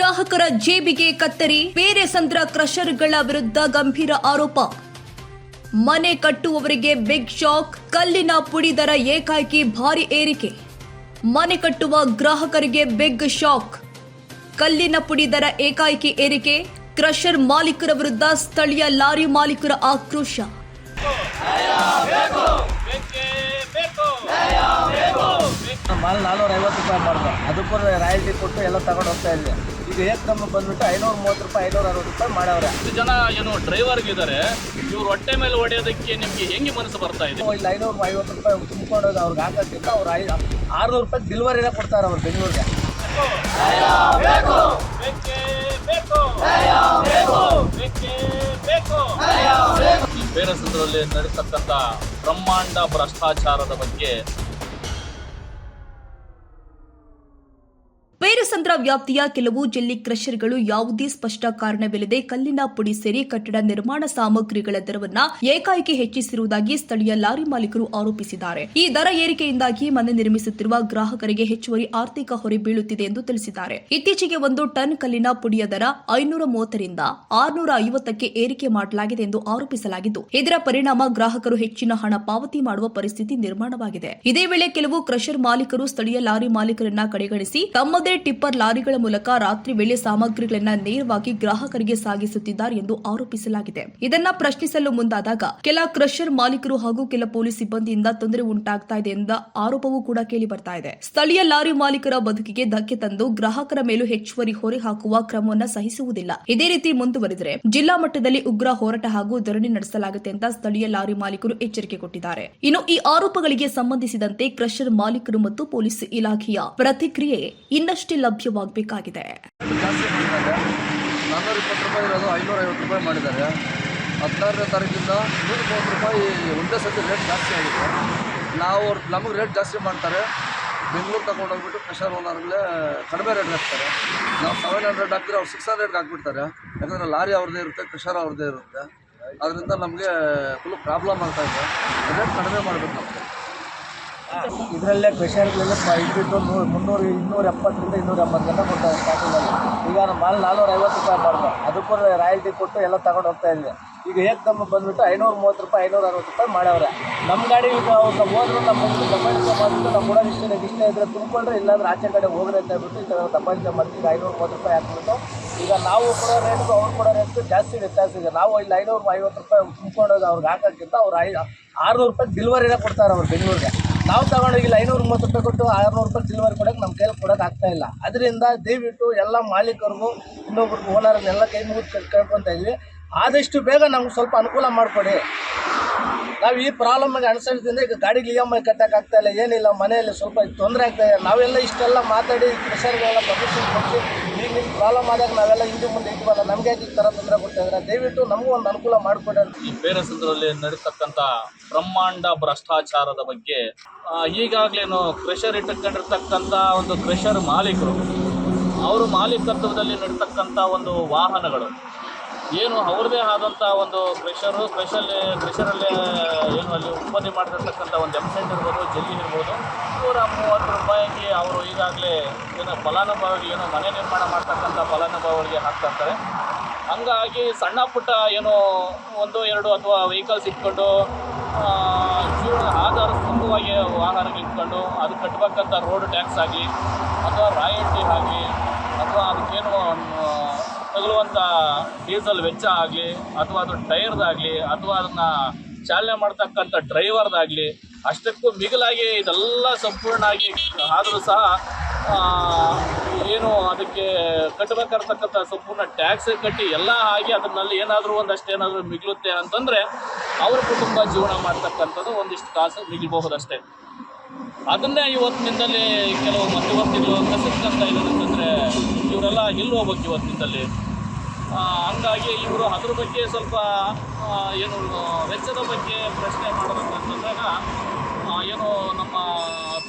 ಗ್ರಾಹಕರ ಜೇಬಿಗೆ ಕತ್ತರಿ, ಬೇರೆಸಂದ್ರ ಕ್ರಷರ್ಗಳ ವಿರುದ್ಧ ಗಂಭೀರ ಆರೋಪ. ಮನೆ ಕಟ್ಟುವವರಿಗೆ ಬಿಗ್ ಶಾಕ್, ಕಲ್ಲಿನ ಪುಡಿ ದರ ಏಕಾಏಕಿ ಭಾರಿ ಏರಿಕೆ. ಮನೆ ಕಟ್ಟುವ ಗ್ರಾಹಕರಿಗೆ ಬಿಗ್ ಶಾಕ್, ಕಲ್ಲಿನ ಪುಡಿ ದರ ಏಕಾಏಕಿ ಏರಿಕೆ. ಕ್ರಷರ್ ಮಾಲೀಕರ ವಿರುದ್ಧ ಸ್ಥಳೀಯ ಲಾರಿ ಮಾಲೀಕರ ಆಕ್ರೋಶ. ಮಾಲ್ 450 ರೂಪಾಯಿ ಮಾಡಿದ್ರು, ಅದಕ್ಕೂ ರಾಯಲ್ಟಿ ಕೊಟ್ಟು ಎಲ್ಲ ತಗೊಂಡು ಹೋಗ್ತಾ ಇದ್ದೆ. ಈಗ ಏಕದಮ್ಮ ಬಂದ್ಬಿಟ್ಟು 530 ರೂಪಾಯಿ 560 ರೂಪಾಯಿ ಮಾಡವ್ರೆ. ಜನ ಏನು ಡ್ರೈವರ್ಗಿದ್ದಾರೆ, ಇವ್ರು ಹೊಟ್ಟೆ ಮೇಲೆ ಹೊಡೆಯೋದಕ್ಕೆ ನಿಮ್ಗೆ ಹೆಂಗೆ ಮನಸ್ಸು ಬರ್ತಾ ಇದೆ? ಇಲ್ಲಿ 550 ರೂಪಾಯಿ ತುಂಬಿಕೊಂಡೋದು ಅವ್ರಿಗೆ ಹಾಕೋಕ್ಕಿಂತ ಅವ್ರು 600 ರೂಪಾಯಿ ಡಿಲಿವರಿನೇ ಕೊಡ್ತಾರೆ ಅವ್ರು ಬೆಂಗಳೂರಿಗೆ. ಈ ಬೇರಸಂದ್ರಲ್ಲಿ ನಡೆಸತಕ್ಕಂಥ ಬ್ರಹ್ಮಾಂಡ ಭ್ರಷ್ಟಾಚಾರದ ಬಗ್ಗೆ ಬೇರಸಂದ್ರ ವ್ಯಾಪ್ತಿಯ ಕೆಲವು ಜಲ್ಲಿ ಕ್ರಷರ್ಗಳು ಯಾವುದೇ ಸ್ಪಷ್ಟ ಕಾರಣವಿಲ್ಲದೆ ಕಲ್ಲಿನ ಪುಡಿ ಸೇರಿ ಕಟ್ಟಡ ನಿರ್ಮಾಣ ಸಾಮಗ್ರಿಗಳ ದರವನ್ನು ಏಕಾಏಕಿ ಹೆಚ್ಚಿಸಿರುವುದಾಗಿ ಸ್ಥಳೀಯ ಲಾರಿ ಮಾಲೀಕರು ಆರೋಪಿಸಿದ್ದಾರೆ. ಈ ದರ ಏರಿಕೆಯಿಂದಾಗಿ ಮನೆ ನಿರ್ಮಿಸುತ್ತಿರುವ ಗ್ರಾಹಕರಿಗೆ ಹೆಚ್ಚುವರಿ ಆರ್ಥಿಕ ಹೊರೆ ಬೀಳುತ್ತಿದೆ ಎಂದು ತಿಳಿಸಿದ್ದಾರೆ. ಇತ್ತೀಚೆಗೆ 1 ಟನ್ ಕಲ್ಲಿನ ಪುಡಿಯ ದರ 530 ರಿಂದ 650ಕ್ಕೆ ಏರಿಕೆ ಮಾಡಲಾಗಿದೆ ಎಂದು ಆರೋಪಿಸಲಾಗಿದ್ದು, ಇದರ ಪರಿಣಾಮ ಗ್ರಾಹಕರು ಹೆಚ್ಚಿನ ಹಣ ಪಾವತಿ ಮಾಡುವ ಪರಿಸ್ಥಿತಿ ನಿರ್ಮಾಣವಾಗಿದೆ. ಇದೇ ವೇಳೆ ಕೆಲವು ಕ್ರಷರ್ ಮಾಲೀಕರು ಸ್ಥಳೀಯ ಲಾರಿ ಮಾಲೀಕರನ್ನ ಕಡೆಗಣಿಸಿ ತಮ್ಮದೇ ಟಿಪ್ಪರ್ ಲಾರಿಗಳ ಮೂಲಕ ರಾತ್ರಿ ವೇಳೆ ಸಾಮಗ್ರಿಗಳನ್ನ ನೇರವಾಗಿ ಗ್ರಾಹಕರಿಗೆ ಸಾಗಿಸುತ್ತಿದ್ದಾರೆ ಎಂದು ಆರೋಪಿಸಲಾಗಿದೆ. ಇದನ್ನ ಪ್ರಶ್ನಿಸಲು ಮುಂದಾದಾಗ ಕೆಲ ಕ್ರಷರ್ ಮಾಲೀಕರು ಹಾಗೂ ಕೆಲ ಪೊಲೀಸ್ ಸಿಬ್ಬಂದಿಯಿಂದ ತೊಂದರೆ ಉಂಟಾಗ್ತಾ ಇದೆ ಎಂದ ಆರೋಪವೂ ಕೂಡ ಕೇಳಿ ಬರ್ತಾ ಇದೆ. ಸ್ಥಳೀಯ ಲಾರಿ ಮಾಲೀಕರ ಬದುಕಿಗೆ ಧಕ್ಕೆ ತಂದು ಗ್ರಾಹಕರ ಮೇಲೂ ಹೆಚ್ಚುವರಿ ಹೊರೆ ಹಾಕುವ ಕ್ರಮವನ್ನು ಸಹಿಸುವುದಿಲ್ಲ. ಇದೇ ರೀತಿ ಮುಂದುವರೆದರೆ ಜಿಲ್ಲಾ ಮಟ್ಟದಲ್ಲಿ ಉಗ್ರ ಹೋರಾಟ ಹಾಗೂ ಧರಣಿ ನಡೆಸಲಾಗುತ್ತೆ ಅಂತ ಸ್ಥಳೀಯ ಲಾರಿ ಮಾಲೀಕರು ಎಚ್ಚರಿಕೆ ಕೊಟ್ಟಿದ್ದಾರೆ. ಇನ್ನು ಈ ಆರೋಪಗಳಿಗೆ ಸಂಬಂಧಿಸಿದಂತೆ ಕ್ರಷರ್ ಮಾಲೀಕರು ಮತ್ತು ಪೊಲೀಸ್ ಇಲಾಖೆಯ ಪ್ರತಿಕ್ರಿಯೆ ಇನ್ನಷ್ಟೇ ಲಭ್ಯವಾಗಬೇಕಾಗಿದೆ. 420 ರೂಪಾಯಿ ಇರೋದು 550 ರೂಪಾಯಿ ಮಾಡಿದ್ದಾರೆ. 16ನೇ ತಾರೀಕಿಂದ 130 ರೂಪಾಯಿ ಒಂದೇ ಸತಿ ರೇಟ್ ಜಾಸ್ತಿ ಆಗಿದೆ. ನಮಗೆ ರೇಟ್ ಜಾಸ್ತಿ ಮಾಡ್ತಾರೆ. ಬೆಂಗಳೂರು ತಗೊಂಡೋಗ್ಬಿಟ್ಟು ಕ್ರಷರ್ ಓನರ್ಗಳೇ ಕಡಿಮೆ ರೇಟ್ ಹಾಕ್ತಾರೆ. ನಾವು 700 ಹಾಕಿದ್ರೆ ಅವ್ರು 600ಗೆ ಹಾಕ್ಬಿಡ್ತಾರೆ. ಯಾಕಂದರೆ ಲಾರಿ ಅವ್ರದ್ದೇ ಇರುತ್ತೆ, ಕ್ರಷರ್ ಅವ್ರದ್ದೇ ಇರುತ್ತೆ. ಅದರಿಂದ ನಮಗೆ ಫುಲ್ ಪ್ರಾಬ್ಲಮ್ ಆಗ್ತಾ ಇದೆ. ರೇಟ್ ಕಡಿಮೆ ಮಾಡಬೇಕು ನಮಗೆ. ಇದರಲ್ಲೇ ಕ್ರಷರ್ಗಳೆಲ್ಲ ಇದ್ಬಿಟ್ಟು 300, 270 ರಿಂದ 280 ಗಂಟೆ ಕೊಡ್ತಾರೆ ಸ್ಟಾರ್ಟಿಂಗಲ್ಲಿ. ಈಗ ಮಾಲ್ 450 ರೂಪಾಯಿ ಮಾಡಿದ್ರು, ಅದಕ್ಕೂ ರಾಯಲ್ಟಿ ಕೊಟ್ಟು ಎಲ್ಲ ತಗೊಂಡು ಹೋಗ್ತಾ ಇದ್ದೆ. ಈಗ ಏಕದಮ್ಮ ಬಂದ್ಬಿಟ್ಟು 530 ರೂಪಾಯಿ 560 ರೂಪಾಯಿ ಮಾಡವ್ರೆ. ನಮ್ಮ ಗಾಡಿ ಈಗ ಅವ್ರು ಹೋದ್ರು ನಮ್ಮ ದಬ್ಬಾಳಿಕೆ ಮಾಡಿಬಿಟ್ಟು ನಾವು ಕೂಡ ಇಷ್ಟ ಇದ್ದರೆ ತುಂಬಿಕೊಂಡ್ರೆ, ಇಲ್ಲಾಂದ್ರೆ ಆಚೆ ಕಡೆ ಹೋಗ್ರಿ ಅಂತ ಹೇಳ್ಬಿಟ್ಟು ಈ ಥರ ದಬ್ಬಾಳಿಕೆ ಮಾಡ್ತೀವಿ. 530 ರೂಪಾಯಿ ಹಾಕ್ಬಿಟ್ಟು ಈಗ ನಾವು ಕೊಡೋ ರೇಟ್ಗೂ ಅವ್ರು ಕೊಡೋ ರೇಟ್ಗೂ ಜಾಸ್ತಿ ವ್ಯತ್ಯಾಸ ಇದೆ. ನಾವು ಇಲ್ಲಿ 550 ರೂಪಾಯಿ ತುಂಬಿಕೊಂಡೋದು ಅವ್ರಿಗೆ ಹಾಕೋಕ್ಕಿಂತ ಅವ್ರು 600 ರೂಪಾಯಿ ಡಿಲಿವರಿನೇ ಕೊಡ್ತಾರೆ ಅವ್ರು ಬೆಂಗಳೂರಿಗೆ. ನಾವು ತಗೊಂಡೋಗಿಲ್ಲ 530 ರೂಪಾಯಿ ಕೊಟ್ಟು 600 ರೂಪಾಯಿ ಡಿಲಿವರಿ ಕೊಡೋಕೆ ನಮ್ಮ ಕೈಯಲ್ಲಿ ಕೊಡೋಕೆ ಆಗ್ತಾ ಇಲ್ಲ. ಅದರಿಂದ ದಯವಿಟ್ಟು ಎಲ್ಲ ಮಾಲೀಕರಿಗೂ ಇನ್ನೊಬ್ರಿಗೂ ಓನರ್ನೆಲ್ಲ ಕೈ ಮುಗಿದು ಕೇಳ್ಕೊತಾ ಇದ್ವಿ, ಆದಷ್ಟು ಬೇಗ ನಮ್ಗೆ ಸ್ವಲ್ಪ ಅನುಕೂಲ ಮಾಡಿಕೊಡಿ. ನಾವು ಈ ಪ್ರಾಬ್ಲಮ್ಗೆ ಅನುಸರಿಸಿದ್ರೆ ಈಗ ಗಾಡಿಗೆ EMI ಕಟ್ಟೋಕ್ಕಾಗ್ತಾ ಇಲ್ಲ, ಏನಿಲ್ಲ, ಮನೆಯಲ್ಲಿ ಸ್ವಲ್ಪ ತೊಂದರೆ ಆಗ್ತಾ ಇದೆ. ನಾವೆಲ್ಲ ಇಷ್ಟೆಲ್ಲ ಮಾತಾಡಿ ಕ್ರಷರ್ಗೆಲ್ಲ ಪರ್ಮಿಷನ್ ಕೊಟ್ಟು ಈಗ ನಿಮ್ಮ ಪ್ರಾಬ್ಲಮ್ ಆದಾಗ ನಾವೆಲ್ಲ ಹಿಂದೆ ಮುಂದೆ ಇಟ್ಬಲ್ಲ, ನಮಗೆ ಈ ಥರ ತೊಂದರೆ ಕೊಡ್ತಾ ಇದ್ದಾರೆ. ದಯವಿಟ್ಟು ನಮಗೂ ಒಂದು ಅನುಕೂಲ ಮಾಡಿಕೊಡಿ. ಈ ಬೇರಸಂದ್ರಲ್ಲಿ ನಡೆಸತಕ್ಕಂಥ ಬ್ರಹ್ಮಾಂಡ ಭ್ರಷ್ಟಾಚಾರದ ಬಗ್ಗೆ ಈಗಾಗಲೇನು ಕ್ರಷರ್ ಇಟ್ಟುಕೊಂಡಿರ್ತಕ್ಕಂಥ ಒಂದು ಕ್ರಷರ್ ಮಾಲೀಕರು, ಅವರು ಮಾಲೀಕತ್ವದಲ್ಲಿ ನಡೀತಕ್ಕಂಥ ಒಂದು ವಾಹನಗಳು ಏನು ಅವ್ರದ್ದೇ ಆದಂಥ ಒಂದು ಕ್ರಷರಲ್ಲಿ ಏನು ಅಲ್ಲಿ ಉತ್ಪತ್ತಿ ಮಾಡಿರ್ತಕ್ಕಂಥ ಒಂದು ಎಮ್ಸೆಂಟ್ ಇರ್ಬೋದು, ಜಲ್ಲಿ ಇರ್ಬೋದು, 130 ರೂಪಾಯಿಗೆ ಅವರು ಈಗಾಗಲೇ ಏನೋ ಫಲಾನುಭವಿಗೆ ಏನೋ ಮನೆ ನಿರ್ಮಾಣ ಮಾಡ್ತಕ್ಕಂಥ ಫಲಾನುಭವಿಗಳಿಗೆ ಹಾಕ್ತಾ ಇರ್ತಾರೆ. ಹಂಗಾಗಿ ಸಣ್ಣ ಪುಟ್ಟ ಏನೋ 1-2 ಅಥವಾ ವೆಹಿಕಲ್ಸ್ ಇಟ್ಕೊಂಡು ಜೀವನ ಆಧಾರ ಸ್ತಂಭವಾಗಿ ವಾಹನ ಇಟ್ಕೊಂಡು ಅದು ಕಟ್ಟಬೇಕಂತ ರೋಡ್ ಟ್ಯಾಕ್ಸ್ ಆಗಲಿ ಅಥವಾ ರಾಯಲ್ಟಿ ಆಗಲಿ ಅಥವಾ ಅದಕ್ಕೇನು ತಗುಲುವಂಥ ಡೀಸೆಲ್ ವೆಚ್ಚ ಆಗಲಿ ಅಥವಾ ಅದು ಟೈರ್ದಾಗಲಿ ಅಥವಾ ಅದನ್ನು ಚಾಲನೆ ಮಾಡ್ತಕ್ಕಂಥ ಡ್ರೈವರ್ದಾಗಲಿ ಅಷ್ಟಕ್ಕೂ ಮಿಗಿಲಾಗಿ ಇದೆಲ್ಲ ಸಂಪೂರ್ಣ ಆಗಿ ಆದರೂ ಸಹ ಏನು ಅದಕ್ಕೆ ಕಟ್ಟಬೇಕಾಗಿರ್ತಕ್ಕಂಥ ಸಂಪೂರ್ಣ ಟ್ಯಾಕ್ಸ್ ಕಟ್ಟಿ ಎಲ್ಲ ಆಗಿ ಅದನ್ನಲ್ಲಿ ಏನಾದರೂ ಒಂದಷ್ಟೇನಾದರೂ ಮಿಗಿಲುತ್ತೆ ಅಂತಂದರೆ ಅವ್ರ ಕುಟುಂಬ ಜೀವನ ಮಾಡ್ತಕ್ಕಂಥದ್ದು ಒಂದಿಷ್ಟು ಕಾಸು ಮಿಗಿಲಬಹುದಷ್ಟೇ. ಅದನ್ನೇ ಇವತ್ತಿನಿಂದಲೇ ಕೆಲವು ಮಧ್ಯವರ್ತಿಗಳು ಕಸಿಸ್ಕೊಂತ ಇದ್ದಾರೆ ಅಂತಂದರೆ ಇವರೆಲ್ಲ ಎಲ್ಲಿ ಹೋಗ್ಬೇಕು ಇವತ್ತಿನಿಂದಲೇ. ಹಂಗಾಗಿ ಇವರು ಅದ್ರ ಬಗ್ಗೆ ಸ್ವಲ್ಪ ಏನು ವೆಚ್ಚದ ಬಗ್ಗೆ ಪ್ರಶ್ನೆ ಮಾಡೋದಂತಂದಾಗ ಏನು ನಮ್ಮ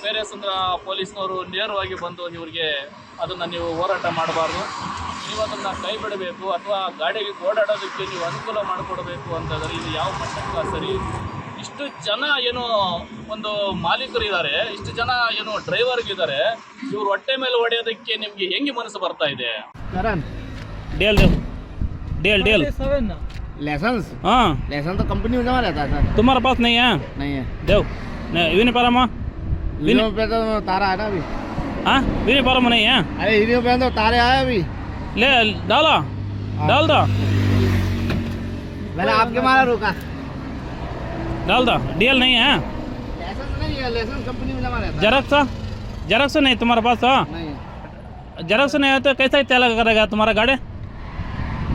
ಬೇರಸಂದ್ರ ಪೊಲೀಸ್ನವರು ನೇರವಾಗಿ ಬಂದು ಇವರಿಗೆ ಅದನ್ನು ನೀವು ಹೋರಾಟ ಮಾಡಬಾರ್ದು, ನೀವು ಅದನ್ನು ಕೈ ಬಿಡಬೇಕು ಅಥವಾ ಗಾಡಿಗೆ ಓಡಾಡೋದಕ್ಕೆ ನೀವು ಅನುಕೂಲ ಮಾಡಿಕೊಡಬೇಕು ಅಂತಂದರೆ ಇದು ಯಾವ ಮಟ್ಟಕ್ಕೆ ಸರಿ. ಇಷ್ಟು ಜನ ಏನು ಒಂದು ಮಾಲೀಕರು ಇದ್ದಾರೆ, ಇಷ್ಟು ಜನ ಏನು ಡ್ರೈವರ್ಗಿದ್ದಾರೆ, ಇವ್ರ ಹೊಟ್ಟೆ ಮೇಲೆ ಹೊಡೆಯೋದಕ್ಕೆ ನಿಮಗೆ ಹೆಂಗೆ ಮನಸ್ಸು ಬರ್ತಾ ಇದೆ? करण डेल डेल डेल डेल लाइसेंस हाँ लाइसेंस तो कंपनी में जमा रहता है सर। तुम्हारे पास नहीं है? नहीं है देव नहीं हीरो पारम हीरो पे तो तारा है ना अभी। हाँ हीरो पारम नहीं है? अरे हीरो पे तो तारे आए अभी। ले डाला डाल दो मैंने आपके मारा रोका। डाल दो डीएल नहीं है? लाइसेंस नहीं है, लाइसेंस कंपनी में जमा रहता है। जेरॉक्स जेरॉक्स नहीं तुम्हारे पास? नहीं है। जेरॉक्स नहीं है तो कैसे चालू करेगा तुम्हारा गाड़ी?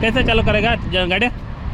कैसे चालू करेगा गाड़ी?